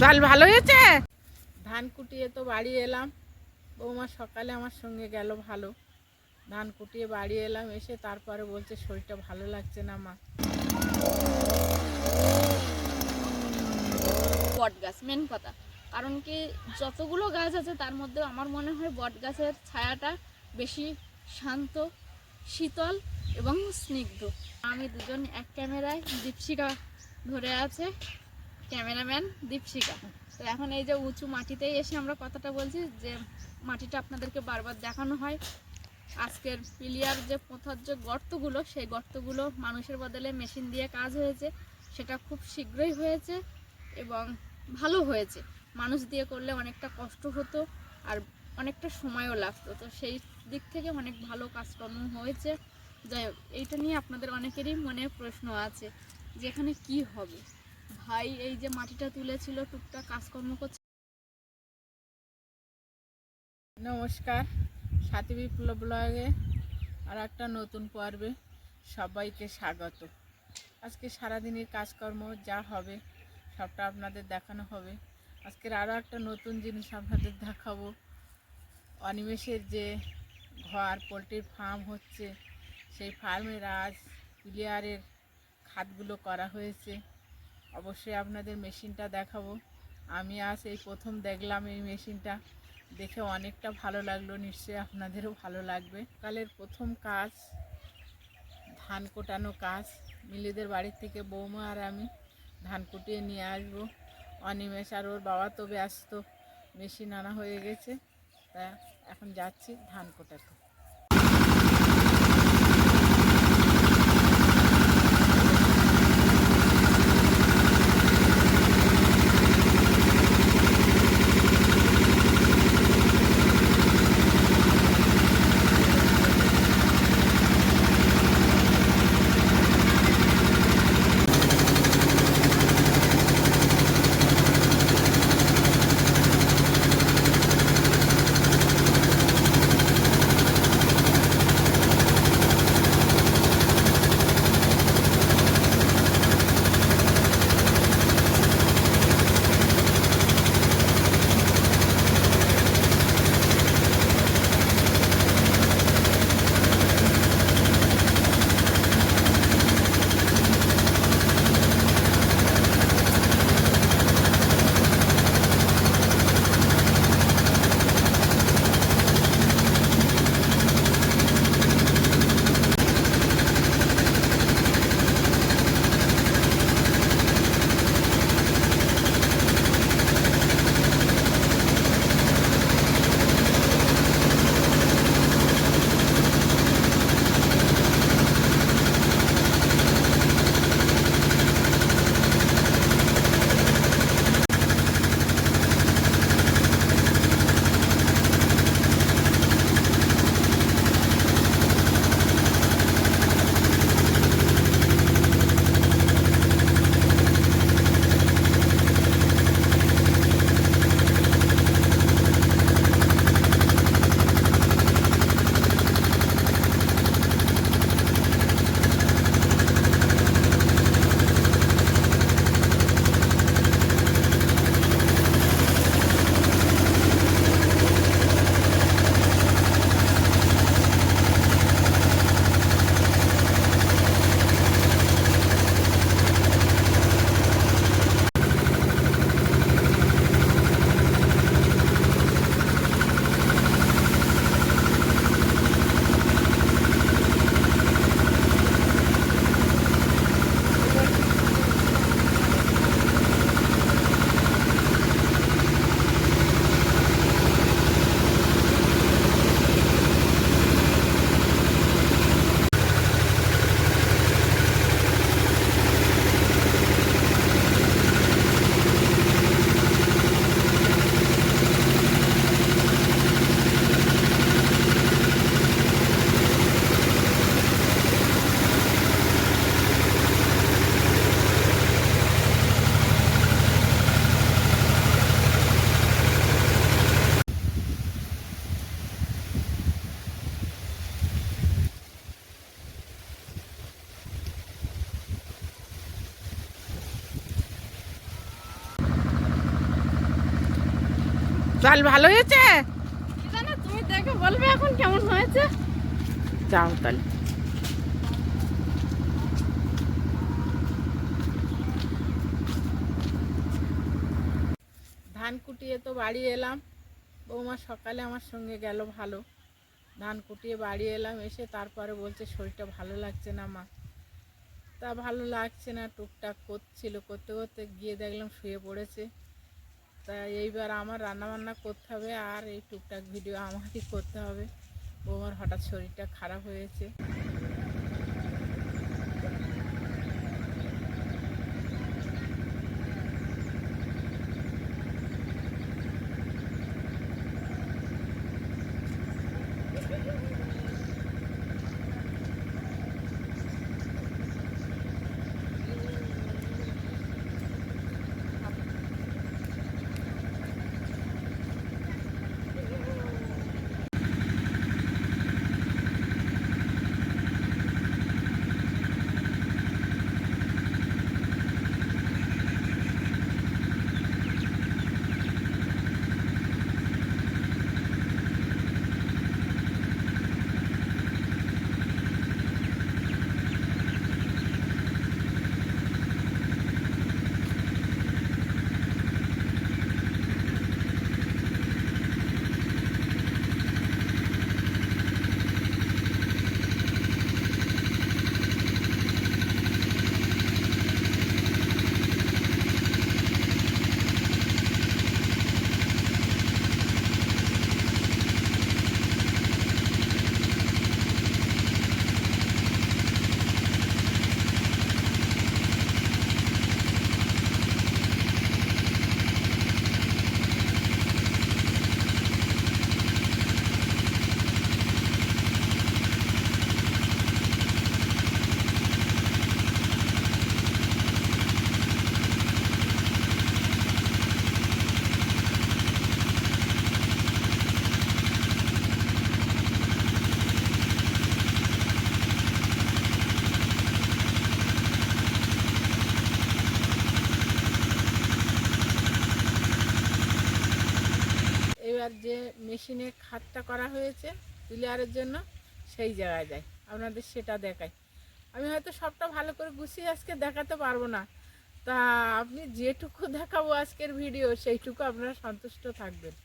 চাল ভালো হয়েছে। ধান কুটিয়ে তো বাড়ি এলাম। বৌমা সকালে আমার সঙ্গে গেল, ভালো ধান কুটিয়ে বাড়ি এলাম, এসে তারপরে বলছে শরীরটা ভালো লাগছে না মা। বট গাছ মেন কথা, কারণ কি যতগুলো গাছ আছে তার মধ্যে আমার মনে হয় বট গাছের ছায়াটা বেশি শান্ত, শীতল এবং স্নিগ্ধ। আমি দুজন এক ক্যামেরায়, দীপশিকা ধরে আছে, ক্যামেরাম্যান দীপশিকা। তো এখন এই যে উঁচু মাটিতেই এসে আমরা কথাটা বলছি, যে মাটিটা আপনাদেরকে বারবার দেখানো হয়। আজকের পিলিয়ার যে পোঁথার যে গর্তগুলো, সেই গর্তগুলো মানুষের বদলে মেশিন দিয়ে কাজ হয়েছে, সেটা খুব শীঘ্রই হয়েছে এবং ভালো হয়েছে। মানুষ দিয়ে করলে অনেকটা কষ্ট হতো আর অনেকটা সময়ও লাগতো, তো সেই দিক থেকে অনেক ভালো কাজকর্ম হয়েছে। যাই হোক, এইটা নিয়ে আপনাদের অনেকেরই মনে প্রশ্ন আছে যে এখানে কী হবে। ভাই এই যে মাটিটা তুলেছিল, টুকটাক কাজকর্ম করছে। নমস্কার, সাথী বিপ্লব ব্লগে আর একটা নতুন পর্বে সবাইকে স্বাগত। আজকে সারাদিনের কাজকর্ম যা হবে সবটা আপনাদের দেখানো হবে। আজকের আরও একটা নতুন জিনিস আপনাদের দেখাবো। অনিমেষের যে ঘর, পোলট্রির ফার্ম হচ্ছে, সেই ফার্মের আজ পিলিয়ারের খাতগুলো করা হয়েছে। অবশ্যই আপনাদের মেশিনটা দেখাবো। আমি আজ এই প্রথম দেখলাম এই মেশিনটা, দেখে অনেকটা ভালো লাগলো, নিশ্চয়ই আপনাদেরও ভালো লাগবে। কালের প্রথম কাজ ধান কোটানো কাজ। মিলিদের বাড়ি থেকে বৌমা আর আমি ধান কুটিয়ে নিয়ে আসবো। অনিমেষ আর ওর বাবা তো ব্যস্ত, মেশিন আনা হয়ে গেছে, তা এখন যাচ্ছি ধান কোটাতে। চাল ভালো হয়েছে? কি জানো, তুমি দেখে বলবে এখন কেমন হয়েছে। যাও তাহলে। ধান কুটিয়ে তো বাড়ি এলাম। বৌমা সকালে আমার সঙ্গে গেল, ভালো ধান কুটিয়ে বাড়ি এলাম, এসে তারপরে বলছে শরীরটা ভালো লাগছে না মা। তা ভালো লাগছে না, টুকটাক করছিল, করতে করতে গিয়ে দেখলাম শুয়ে পড়েছে। তা এইবার আমার রান্নাবান্না করতে হবে, আর এই টুকটাক ভিডিও আমাকেই করতে হবে। বৌমার হঠাৎ শরীরটা খারাপ হয়েছে। এবার যে মেশিনে খাতটা করা হয়েছে ক্লিয়ারের জন্য, সেই জায়গায় যাই, আপনাদের সেটা দেখাই। আমি হয়তো সবটা ভালো করে গুছিয়ে আজকে দেখাতে পারবো না, তা আপনি যেটুকু দেখাবো আজকের ভিডিও সেইটুকু আপনারা সন্তুষ্ট থাকবেন।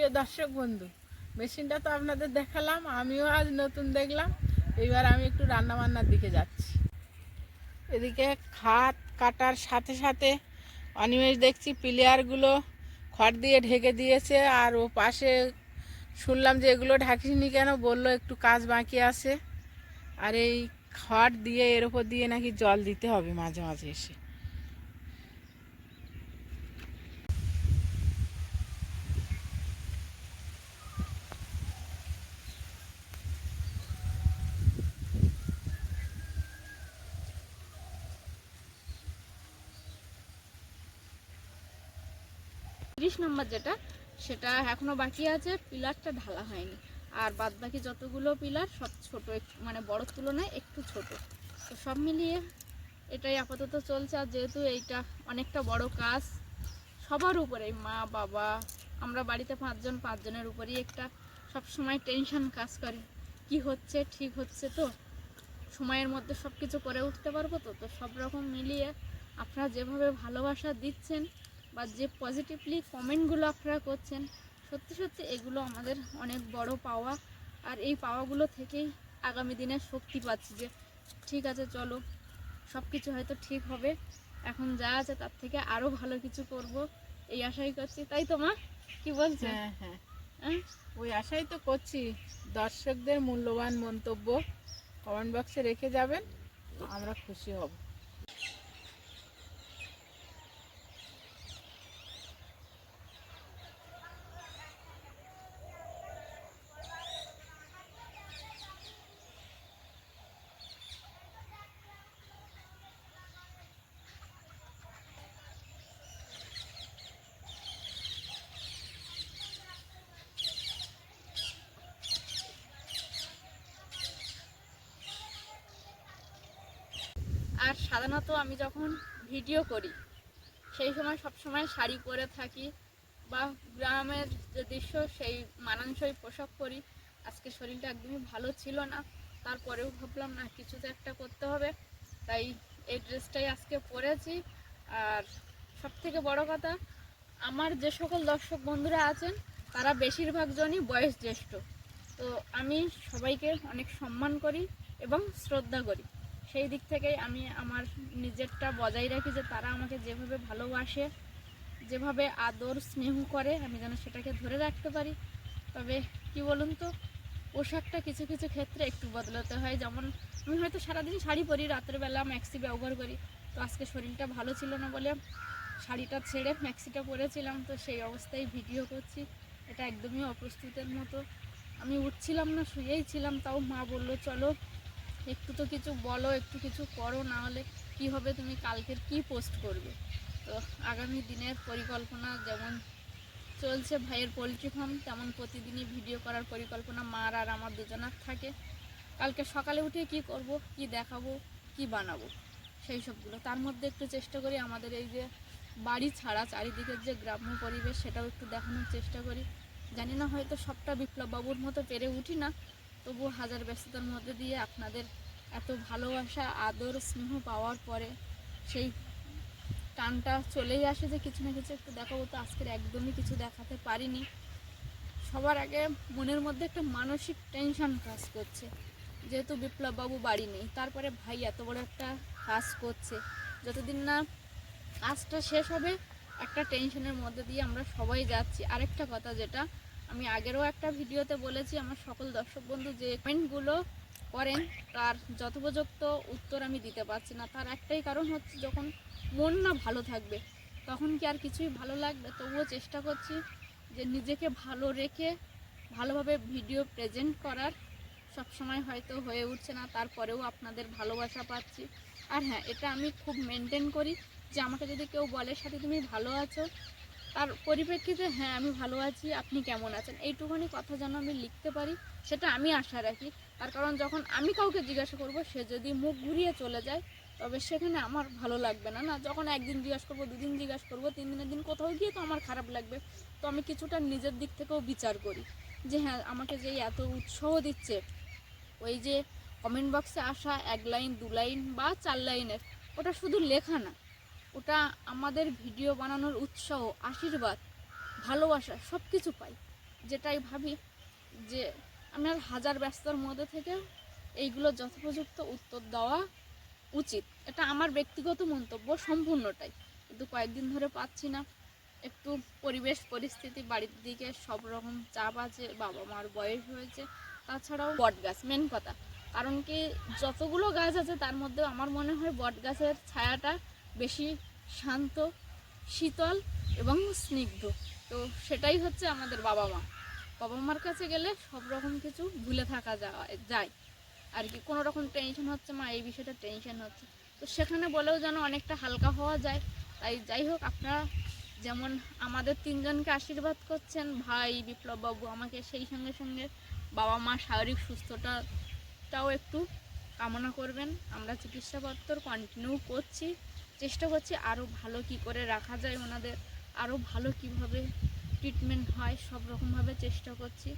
প্রিয় দর্শক বন্ধু, মেশিনটা তো আপনাদের দেখালাম, আমিও আজ নতুন দেখলাম। এইবার আমি একটু রান্না বান্নার দিকে যাচ্ছি। এদিকে খাট কাটার সাথে সাথে অনিমেষ দেখছি প্লেয়ারগুলো খড় দিয়ে ঢেকে দিয়েছে, আর ও পাশে শুনলাম যে এগুলো ঢাকিসনি কেন, বললো একটু কাজ বাকি আছে। আর এই খড় দিয়ে এর উপর দিয়ে নাকি জল দিতে হবে মাঝে মাঝে এসে। তিরিশ নম্বর যেটা, সেটা এখনো বাকি আছে, পিলারটা ঢালা হয়নি। আর বাদ বাকি যতগুলো পিলার সব ছোট, মানে বড়োর তুলনায় একটু ছোট। তো সব মিলিয়ে এটাই আপাতত চলছে। আর যেহেতু এইটা অনেকটা বড় কাজ, সবার উপরেই, মা বাবা, আমরা বাড়িতে পাঁচজনের উপরেই একটা সবসময় টেনশন কাজ করে, কি হচ্ছে, ঠিক হচ্ছে তো, সময়ের মধ্যে সব কিছু করে উঠতে পারবো তো। তো সব রকম মিলিয়ে আপনারা যেভাবে ভালোবাসা দিচ্ছেন বা যে পজিটিভলি কমেন্টগুলো আপনারা করছেন, সত্যি সত্যি এগুলো আমাদের অনেক বড় পাওয়া। আর এই পাওয়াগুলো থেকেই আগামী দিনে শক্তি পাচ্ছি যে ঠিক আছে, চলো সব কিছু হয়তো ঠিক হবে, এখন যা আছে তার থেকে আরও ভালো কিছু করব, এই আশাই করছি। তাই তো মা, কি বলছো? হ্যাঁ হ্যাঁ, ওই আশাই তো করছি। দর্শকদের মূল্যবান মন্তব্য কমেন্ট বক্সে রেখে যাবেন, আমরা খুশি হব। আর সাধারণত আমি যখন ভিডিও করি সেই সময় সবসময় শাড়ি পরে থাকি বা গ্রামের যে দৃশ্য সেই মানানসই পোশাক পরি। আজকে শরীরটা একদমই ভালো ছিল না, তারপরেও ভাবলাম না কিছু তো একটা করতে হবে, তাই এই ড্রেসটাই আজকে পরেছি। আর সব থেকে বড় কথা, আমার যে সকল দর্শক বন্ধুরা আছেন তারা বেশিরভাগ জনই বয়স জ্যেষ্ঠ। তো আমি সবাইকে অনেক সম্মান করি এবং শ্রদ্ধা করি। সেই দিক থেকেই আমি আমার নিজেরটা বজায় রাখি যে তারা আমাকে যেভাবে ভালোবাসে, যেভাবে আদর স্নেহ করে, আমি যেন সেটাকে ধরে রাখতে পারি। তবে কি বলুন তো, পোশাকটা কিছু কিছু ক্ষেত্রে একটু বদলাতে হয়। যেমন আমি হয়তো সারাদিন শাড়ি পরি, রাত্রেবেলা ম্যাক্সি ব্যবহার করি। তো আজকে শরীরটা ভালো ছিল না বলে শাড়িটা ছেড়ে ম্যাক্সিটা পরেছিলাম, তো সেই অবস্থায় ভিডিও করছি। এটা একদমই অপ্রস্তুতের মতো, আমি উঠছিলাম না, শুয়েই ছিলাম। তাও মা বললো চলো একটু তো কিছু বলো, একটু কিছু করো, না হলে কী হবে, তুমি কালকের কি পোস্ট করবে। তো আগামী দিনের পরিকল্পনা যেমন চলছে ভাইয়ের পোলট্রি ফার্ম, তেমন প্রতিদিনই ভিডিও করার পরিকল্পনা মার আর আমার দুজনার থাকে। কালকে সকালে উঠে কি করব, কি দেখাবো, কি বানাবো, সেই সবগুলো। তার মধ্যে একটু চেষ্টা করি আমাদের এই যে বাড়ি ছাড়া চারিদিকের যে গ্রাম্য পরিবেশ সেটাও একটু দেখানোর চেষ্টা করি। জানি না হয়তো সবটা বিপ্লব বাবুর মতো পেরে উঠি না, তবু হাজার ব্যস্ততার মধ্যে দিয়ে আপনাদের এত ভালোবাসা আদর স্নেহ পাওয়ার পরে সেই টানটা চলেই আসে যে কিছু না কিছু একটু দেখাবো। তো আজকের একদমই কিছু দেখাতে পারিনি। সবার আগে মনের মধ্যে একটা মানসিক টেনশন কাজ করছে, যেহেতু বিপ্লব বাবু বাড়ি নেই, তারপরে ভাই এত বড় একটা কাজ করছে, যতদিন না কাজটা শেষ হবে একটা টেনশনের মধ্যে দিয়ে আমরা সবাই যাচ্ছি। আরেকটা কথা, যেটা আমি আগেরও একটা ভিডিওতে বলেছি, আমার সকল দর্শক বন্ধু যে কমেন্টগুলো করেন তার যথোপযুক্ত উত্তর আমি দিতে পারছি না। তার একটাই কারণ হচ্ছে, যখন মন না ভালো থাকবে তখন কি আর কিছুই ভালো লাগবে। তবুও চেষ্টা করছি যে নিজেকে ভালো রেখে ভালোভাবে ভিডিও প্রেজেন্ট করার। সব সময় হয়তো হয়ে উঠছে না, তারপরেও আপনাদের ভালোবাসা পাচ্ছি। আর হ্যাঁ, এটা আমি খুব মেনটেন করি যে আমাকে যদি কেউ বলে সাথে তুমি ভালো আছো, তার পরিপ্রেক্ষিতে হ্যাঁ আমি ভালো আছি, আপনি কেমন আছেন, এইটুখানি কথা যেন আমি লিখতে পারি, সেটা আমি আশা রাখি। তার কারণ যখন আমি কাউকে জিজ্ঞাসা করব, সে যদি মুখ ঘুরিয়ে চলে যায় তবে সেখানে আমার ভালো লাগবে না। না, যখন একদিন জিজ্ঞাসা করবো, দুদিন জিজ্ঞাসা করবো, তিন দিনের দিন কোথাও গিয়ে তো আমার খারাপ লাগবে। তো আমি কিছুটা নিজের দিক থেকেও বিচার করি যে হ্যাঁ, আমাকে যে এত উৎসাহ দিচ্ছে, ওই যে কমেন্ট বক্সে আসা এক লাইন, দু লাইন বা 4 লাইনের, ওটা শুধু লেখা না, ওটা আমাদের ভিডিও বানানোর উৎসাহ, আশীর্বাদ, ভালোবাসা সব কিছু পাই। যেটাই ভাবি যে আমার হাজার ব্যস্ততার মধ্যে থেকে এইগুলো যথোপযুক্ত উত্তর দেওয়া উচিত। এটা আমার ব্যক্তিগত মন্তব্য সম্পূর্ণটাই, কিন্তু কয়েকদিন ধরে পাচ্ছি না। একটু পরিবেশ পরিস্থিতি, বাড়ির দিকে সব রকম চাপ আছে, বাবা মার বয়স হয়েছে, তাছাড়াও বট গাছ মেন কথা। কারণ কি যতগুলো গাছ আছে তার মধ্যে আমার মনে হয় বট গাছের ছায়াটা বেশি শান্ত, শীতল এবং স্নিগ্ধ। তো সেটাই হচ্ছে আমাদের বাবা মা। বাবা মার কাছে গেলে সব রকম কিছু ভুলে থাকা যায় আর কি। কোনো রকম টেনশন হচ্ছে, মা এই বিষয়টা টেনশন হচ্ছে, তো সেখানে বলেও যেন অনেকটা হালকা হওয়া যায়। তাই যাই হোক, আপনারা যেমন আমাদের তিনজনকে আশীর্বাদ করছেন, ভাই, বিপ্লব বাবু আমাকে, সেই সঙ্গে সঙ্গে বাবা মা শারীরিক সুস্থতাটাও একটু কামনা করবেন। আমরা চিকিৎসাপত্র কন্টিনিউ করছি, চেষ্টা করছি আরও ভালো কি করে রাখা যায় ওনাদের, আরও ভালো কিভাবে ট্রিটমেন্ট হয়, সব রকমভাবে চেষ্টা করছি।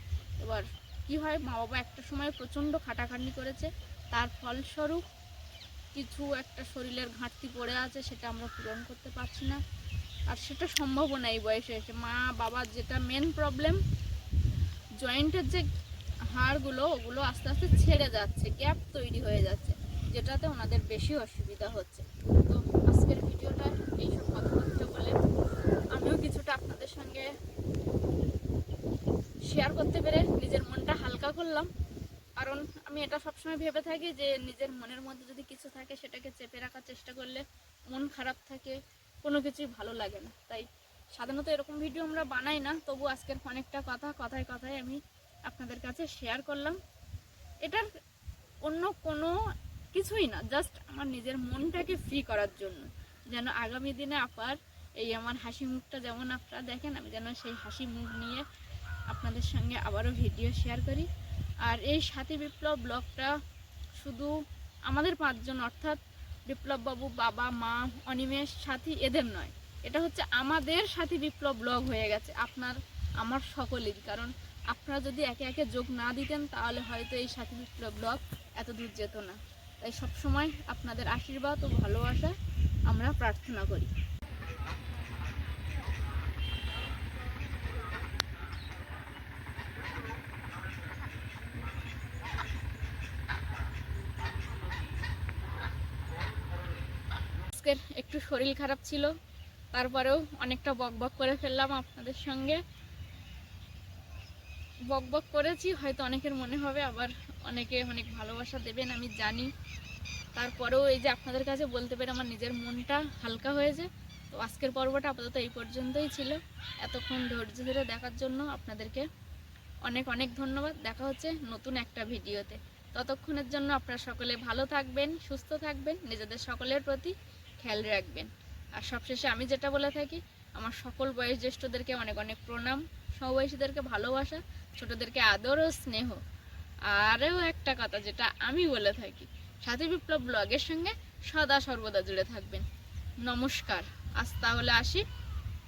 এবার কি হয়, মা বাবা একটা সময় প্রচণ্ড খাটাখাটনি করেছে, তার ফলস্বরূপ কিছু একটা শরীরের ঘাটতি পড়ে আছে, সেটা আমরা পূরণ করতে পারছি না। আর সেটা সম্ভবও না এই বয়সে এসে। মা বাবার যেটা মেন প্রবলেম, জয়েন্টের যে হাড়গুলো ওগুলো আস্তে আস্তে ছেড়ে যাচ্ছে, গ্যাপ তৈরি হয়ে যাচ্ছে, যেটাতে ওনাদের বেশি অসুবিধা হচ্ছে। তো আজকের ভিডিওটা এইসব কথাবার্তা বলে আমিও কিছুটা আপনাদের সঙ্গে শেয়ার করতে পেরে নিজের মনটা হালকা করলাম। কারণ আমি এটা সবসময় ভেবে থাকি যে নিজের মনের মধ্যে যদি কিছু থাকে সেটাকে চেপে রাখার চেষ্টা করলে মন খারাপ থাকে, কোনো কিছুই ভালো লাগে না। তাই সাধারণত এরকম ভিডিও আমরা বানাই না, তবু আজকের অনেকটা কথায় কথায় আমি আপনাদের কাছে শেয়ার করলাম। এটার অন্য কোনো কিছুই না, জাস্ট আমার নিজের মনটাকে ফ্রি করার জন্য, যেন আগামী দিনে আবার এই আমার হাসি মুখটা যেমন আপনারা দেখেন, আমি যেন সেই হাসি মুখ নিয়ে আপনাদের সঙ্গে আবারও ভিডিও শেয়ার করি। আর এই সাথী বিপ্লব ব্লগটা শুধু আমাদের পাঁচজন, অর্থাৎ বিপ্লব বাবু, বাবা, মা, অনিমেষ, সাথী, এদের নয়, এটা হচ্ছে আমাদের সাথী বিপ্লব ব্লগ হয়ে গেছে, আপনার আমার সকলেরই। কারণ আপনারা যদি একে একে যোগ না দিতেন তাহলে হয়তো এই সাথী বিপ্লব ব্লগ এত দূর যেত না। তাই সবসময় আপনাদের আশীর্বাদ ও ভালোবাসা আমরা প্রার্থনা করি। আজকের একটু শরীর খারাপ ছিল, তারপরেও অনেকটা বকবক করে ফেললাম আপনাদের সঙ্গে। বকবক করেছি, হয়তো অনেকের মনে হবে, আবার অনেকে অনেক ভালোবাসা দেবেন আমি জানি। তারপরেও এই যে আপনাদের কাছে বলতে পেরে আমার নিজের মনটা হালকা হয়েছে। তো আজকের পর্বটা আপাতত এই পর্যন্তই ছিল। এতক্ষণ ধৈর্য ধরে দেখার জন্য আপনাদেরকে অনেক অনেক ধন্যবাদ। দেখা হচ্ছে নতুন একটা ভিডিওতে। ততক্ষণের জন্য আপনারা সকলে ভালো থাকবেন, সুস্থ থাকবেন, নিজেদের সকলের প্রতি খেয়াল রাখবেন। আর সবশেষে আমি যেটা বলে থাকি, আমার সকল বয়োজ্যেষ্ঠদেরকে অনেক অনেক প্রণাম, সমবয়সীদেরকে ভালোবাসা, ছোটদেরকে আদর ও স্নেহ। আরও একটা কথা যেটা আমি বলে থাকি, সাথী বিপ্লব ব্লগের সঙ্গে সদা সর্বদা জুড়ে থাকবেন। নমস্কার, আজ তাহলে আসি।